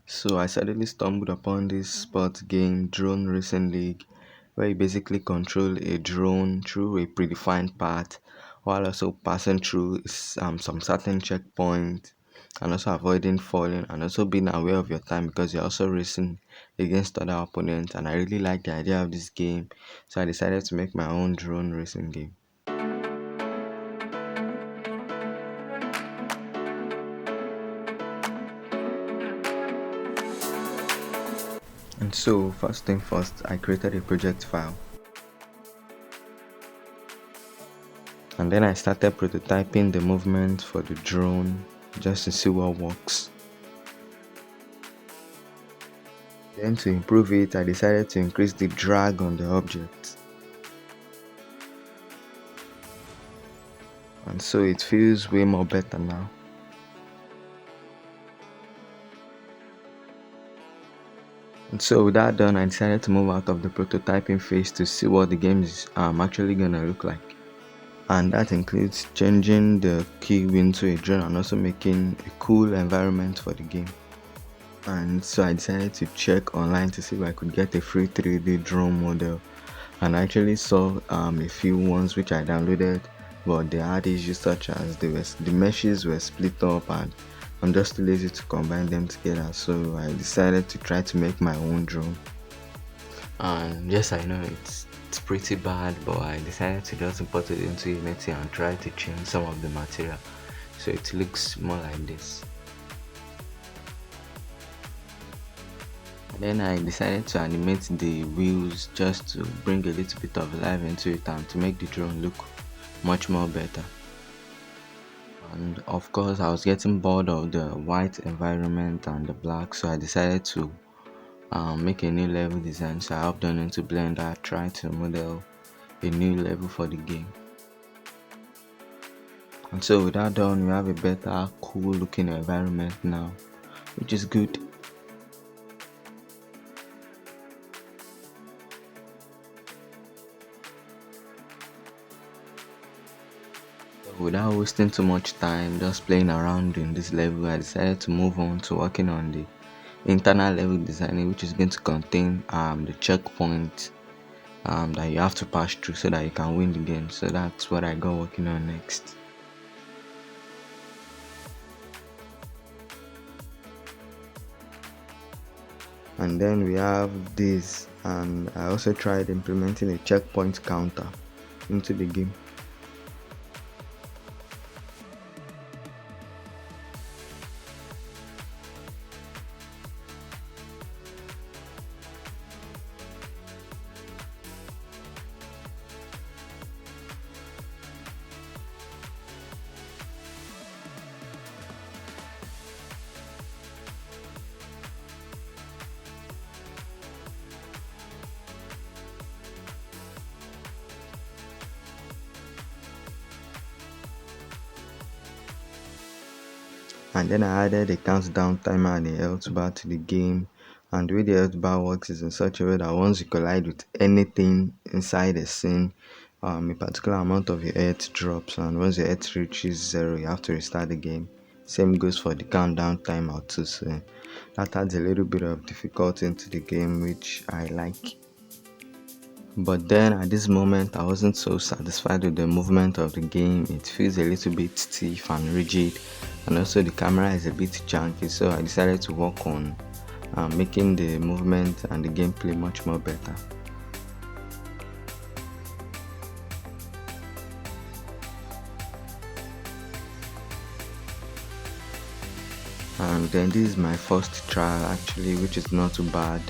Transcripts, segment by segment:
So I suddenly stumbled upon this sports game, Drone Racing League, where you basically control a drone through a predefined path while also passing through some certain checkpoints and also avoiding falling and also being aware of your time because you're also racing against other opponents. And I really like the idea of this game, so I decided to make my own drone racing game. And so, first thing first, I created a project file and then I started prototyping the movement for the drone just to see what works. Then to improve it, I decided to increase the drag on the object. And so it feels way more better now. And so with that done, I decided to move out of the prototyping phase to see what the game is actually gonna look like. And that includes changing the key win to a drone and also making a cool environment for the game. And so I decided to check online to see if I could get a free 3D drone model, and I actually saw a few ones which I downloaded, but they had issues such as the meshes were split up and I'm just too lazy to combine them together, so I decided to try to make my own drone. And yes, I know it's pretty bad, but I decided to just import it into Unity and try to change some of the material so it looks more like this. Then I decided to animate the wheels just to bring a little bit of life into it and to make the drone look much more better. And of course I was getting bored of the white environment and the black, so I decided to make a new level design. So I hopped on into Blender, tried to model a new level for the game. And so with that done, we have a better, cool looking environment now, which is good. Without wasting too much time just playing around in this level, I decided to move on to working on the internal level designing, which is going to contain the checkpoint that you have to pass through so that you can win the game. So that's what I got working on next. And then we have this, and I also tried implementing a checkpoint counter into the game. And then I added a countdown timer and a health bar to the game. And the way the health bar works is in such a way that once you collide with anything inside the scene, a particular amount of your health drops, and once your health reaches zero, you have to restart the game. Same goes for the countdown timer too, so that adds a little bit of difficulty into the game, which I like. But then at this moment, I wasn't so satisfied with the movement of the game. It feels a little bit stiff and rigid, and also the camera is a bit janky, so I decided to work on making the movement and the gameplay much more better. And then this is my first trial actually, which is not too bad.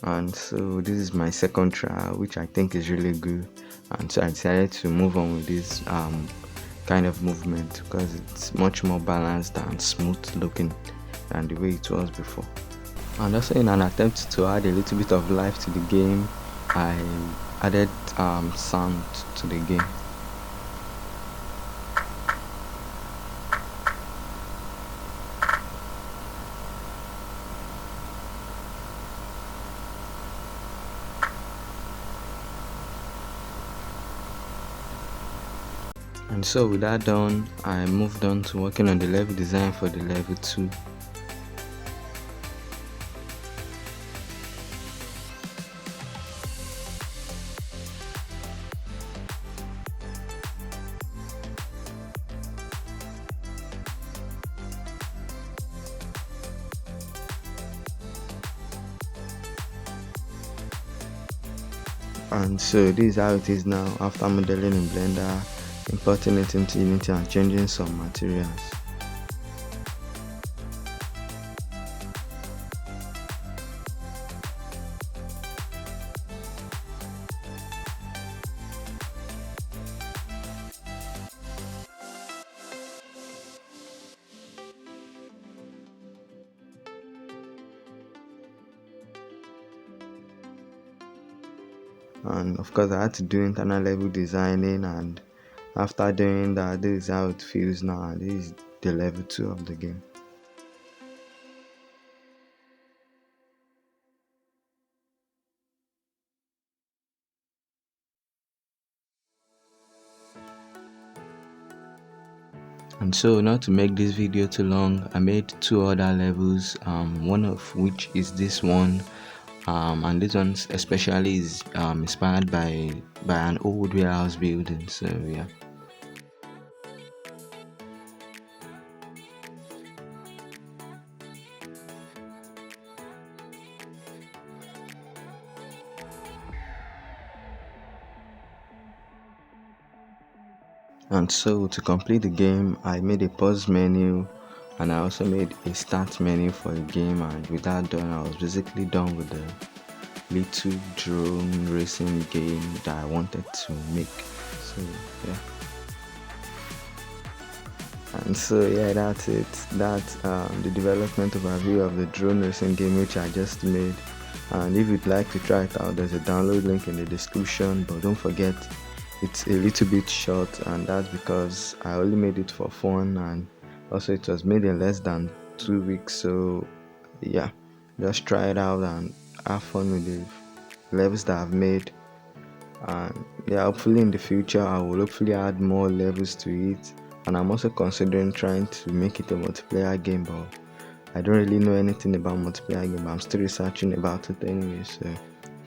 and so this is my second trial, which I think is really good, and so I decided to move on with this kind of movement because it's much more balanced and smooth looking than the way it was before. And also, in an attempt to add a little bit of life to the game, I added sound to the game. And so with that done, I moved on to working on the level design for the level 2. And so this is how it is now after modeling in Blender, importing it into Unity and changing some materials. And of course I had to do internal level designing, and after doing that, this is how it feels now, and this is the level 2 of the game. And so, not to make this video too long, I made 2 other levels, one of which is this one, and this one especially is inspired by an old warehouse building. So yeah. And so to complete the game, I made a pause menu, and I also made a start menu for the game, and with that done, I was basically done with the little drone racing game that I wanted to make. So yeah. And so yeah, that's it. That's the development overview of the drone racing game which I just made. And if you'd like to try it out, there's a download link in the description, but don't forget it's a little bit short, and that's because I only made it for fun, and also it was made in less than 2 weeks. So yeah, just try it out and have fun with the levels that I've made. And yeah, hopefully in the future I will hopefully add more levels to it, and I'm also considering trying to make it a multiplayer game, but I don't really know anything about multiplayer game, but I'm still researching about it anyway. So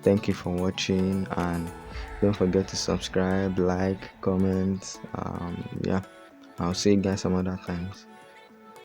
thank you for watching, and don't forget to subscribe, like, comment. Yeah, I'll see you guys some other times.